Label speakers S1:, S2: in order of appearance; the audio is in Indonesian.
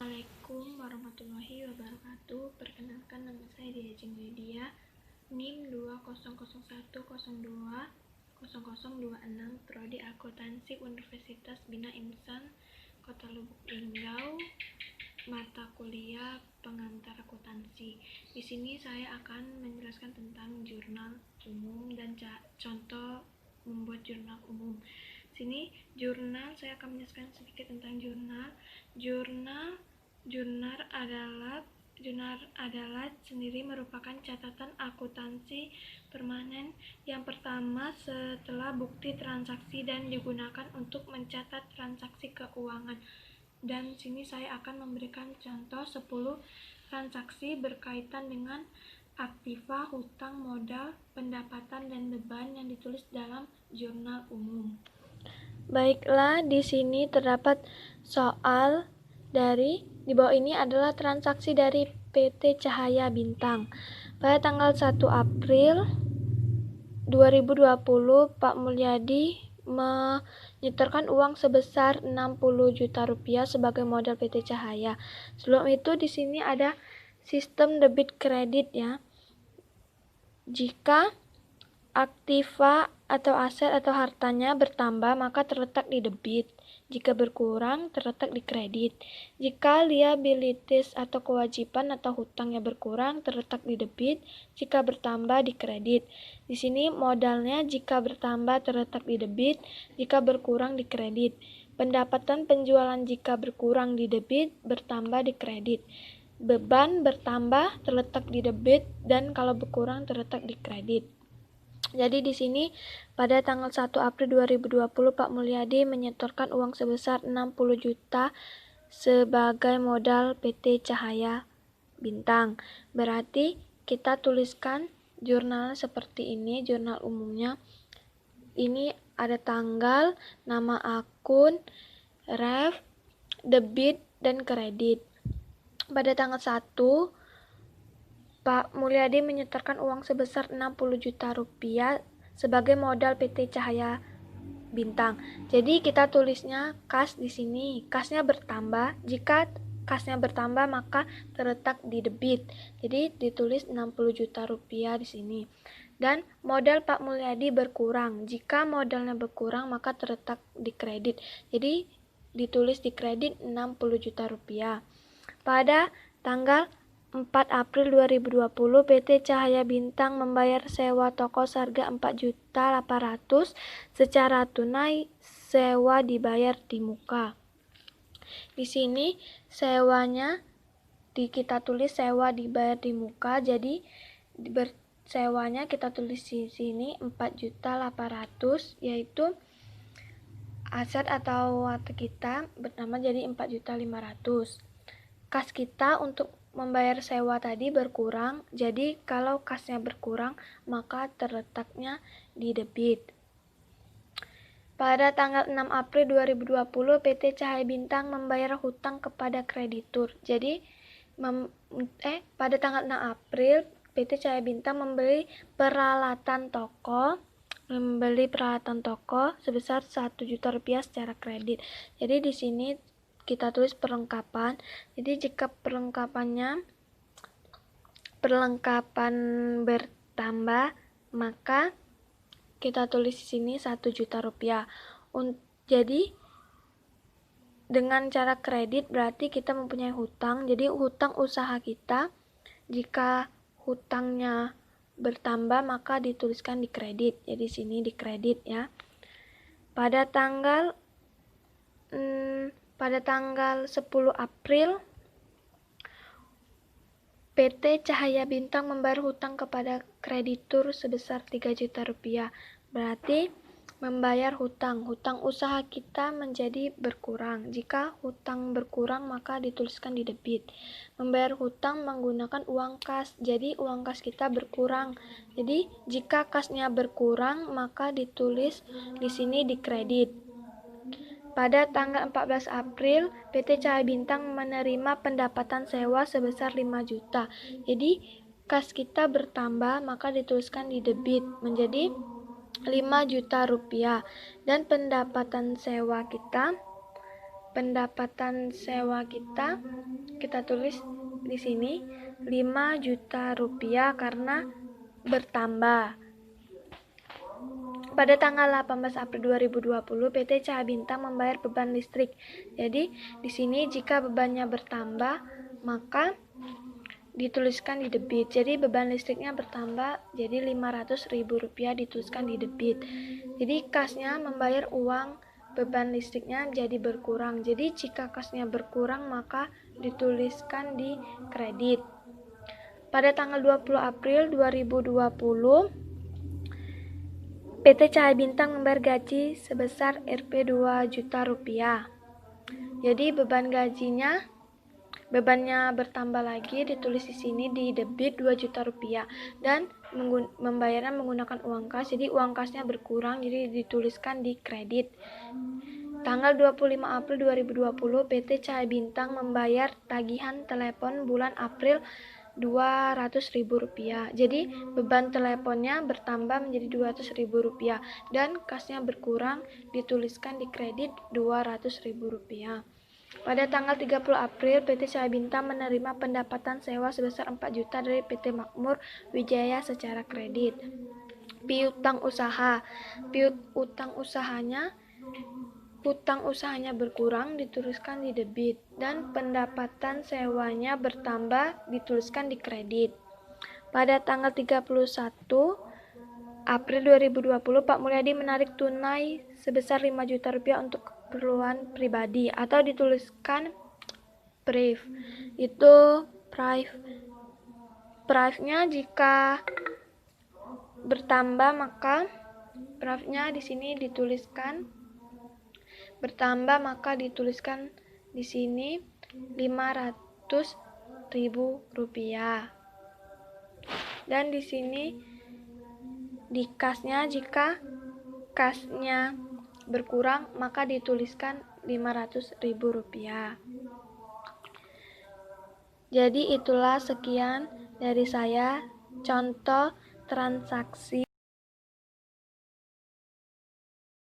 S1: Assalamualaikum warahmatullahi wabarakatuh. Perkenalkan, nama saya Dia Jeng Lydia, NIM 2001020026, Prodi Akuntansi Universitas Bina Insan, Kota Lubuk Linggau, mata kuliah pengantar akuntansi. Di sini saya akan menjelaskan tentang jurnal umum dan contoh membuat jurnal umum. Sini jurnal, saya akan menjelaskan sedikit tentang jurnal. Jurnal adalah sendiri merupakan catatan akuntansi permanen yang pertama setelah bukti transaksi dan digunakan untuk mencatat transaksi keuangan. Dan sini saya akan memberikan contoh 10 transaksi berkaitan dengan aktiva, hutang, modal, pendapatan, dan beban yang ditulis dalam jurnal umum. Baiklah, di sini terdapat soal di bawah ini adalah transaksi dari PT Cahaya Bintang. Pada tanggal 1 April 2020, Pak Mulyadi menyetorkan uang sebesar 60 juta rupiah sebagai modal PT Cahaya. Sebelum itu di sini ada sistem debit kredit ya. Jika aktiva atau aset atau hartanya bertambah maka terletak di debit. Jika berkurang terletak di kredit. Jika liabilities atau kewajiban atau hutangnya berkurang terletak di debit. Jika bertambah di kredit. Di sini modalnya jika bertambah terletak di debit, jika berkurang di kredit. Pendapatan penjualan jika berkurang di debit, bertambah di kredit. Beban bertambah terletak di debit dan kalau berkurang terletak di kredit. Jadi di sini pada tanggal 1 April 2020 Pak Mulyadi menyetorkan uang sebesar 60 juta sebagai modal PT Cahaya Bintang. Berarti kita tuliskan jurnal seperti ini, jurnal umumnya. Ini ada tanggal, nama akun, ref, debit, dan kredit. Pada tanggal 1 Pak Mulyadi menyetorkan uang sebesar 60 juta rupiah sebagai modal PT Cahaya Bintang. Jadi kita tulisnya kas di sini. Kasnya bertambah. Jika kasnya bertambah maka terletak di debit. Jadi ditulis 60 juta rupiah di sini. Dan modal Pak Mulyadi berkurang. Jika modalnya berkurang maka terletak di kredit. Jadi ditulis di kredit 60 juta rupiah. Pada tanggal 4 April 2020, PT Cahaya Bintang membayar sewa toko seharga 4.800.000 secara tunai, sewa dibayar di muka. Di sini sewanya kita tulis sewa dibayar di muka, jadi sewanya kita tulis di sini 4.800.000, yaitu aset atau water kita bernama jadi 4.500.000. Kas kita untuk membayar sewa tadi berkurang, jadi kalau kasnya berkurang maka terletaknya di debit. Pada tanggal 6 April 2020 PT Cahaya Bintang membayar hutang kepada kreditur. Jadi pada tanggal 6 April PT Cahaya Bintang membeli peralatan toko sebesar 1 juta rupiah secara kredit. Jadi di sini kita tulis perlengkapan. Jadi jika perlengkapan bertambah maka kita tulis di sini 1 juta rupiah. Jadi dengan cara kredit berarti kita mempunyai hutang. Jadi hutang usaha kita, jika hutangnya bertambah maka dituliskan di kredit. Jadi sini di kredit ya. Pada tanggal 10 April PT Cahaya Bintang membayar hutang kepada kreditur sebesar 3 juta rupiah. Berarti membayar hutang usaha kita menjadi berkurang. Jika hutang berkurang maka dituliskan di debit. Membayar hutang menggunakan uang kas. Jadi uang kas kita berkurang. Jadi jika kasnya berkurang maka ditulis di sini di kredit. Pada tanggal 14 April, PT Cahaya Bintang menerima pendapatan sewa sebesar 5 juta. Jadi, kas kita bertambah, maka dituliskan di debit menjadi 5 juta rupiah. Dan pendapatan sewa kita pendapatan sewa kita tulis di sini 5 juta rupiah karena bertambah. Pada tanggal 18 April 2020, PT Cahaya Bintang membayar beban listrik. Jadi, di sini jika bebannya bertambah, maka dituliskan di debit. Jadi, beban listriknya bertambah, jadi Rp500.000 dituliskan di debit. Jadi, kasnya membayar uang beban listriknya jadi berkurang. Jadi, jika kasnya berkurang, maka dituliskan di kredit. Pada tanggal 20 April 2020, PT Cahaya Bintang membayar gaji sebesar Rp 2 juta rupiah. Jadi bebannya bertambah lagi, ditulis di sini di debit 2 juta rupiah dan membayarnya menggunakan uang kas. Jadi uang kasnya berkurang, jadi dituliskan di kredit. Tanggal 25 April 2020, PT Cahaya Bintang membayar tagihan telepon bulan April Rp200.000. Jadi beban teleponnya bertambah menjadi Rp200.000 dan kasnya berkurang, dituliskan di kredit Rp200.000. Pada tanggal 30 April, PT Cahaya Bintang menerima pendapatan sewa sebesar 4 juta dari PT Makmur Wijaya secara kredit. Piutang usaha. Utang usahanya berkurang, dituliskan di debit, dan pendapatan sewanya bertambah, dituliskan di kredit. Pada tanggal 31 April 2020, Pak Mulyadi menarik tunai sebesar 5 juta rupiah untuk keperluan pribadi, atau dituliskan PRIV. Itu PRIV-nya jika bertambah, maka PRIV-nya di sini dituliskan bertambah, maka dituliskan di sini Rp500.000. Dan di sini di kasnya, jika kasnya berkurang, maka dituliskan Rp500.000. Jadi itulah sekian dari saya contoh transaksi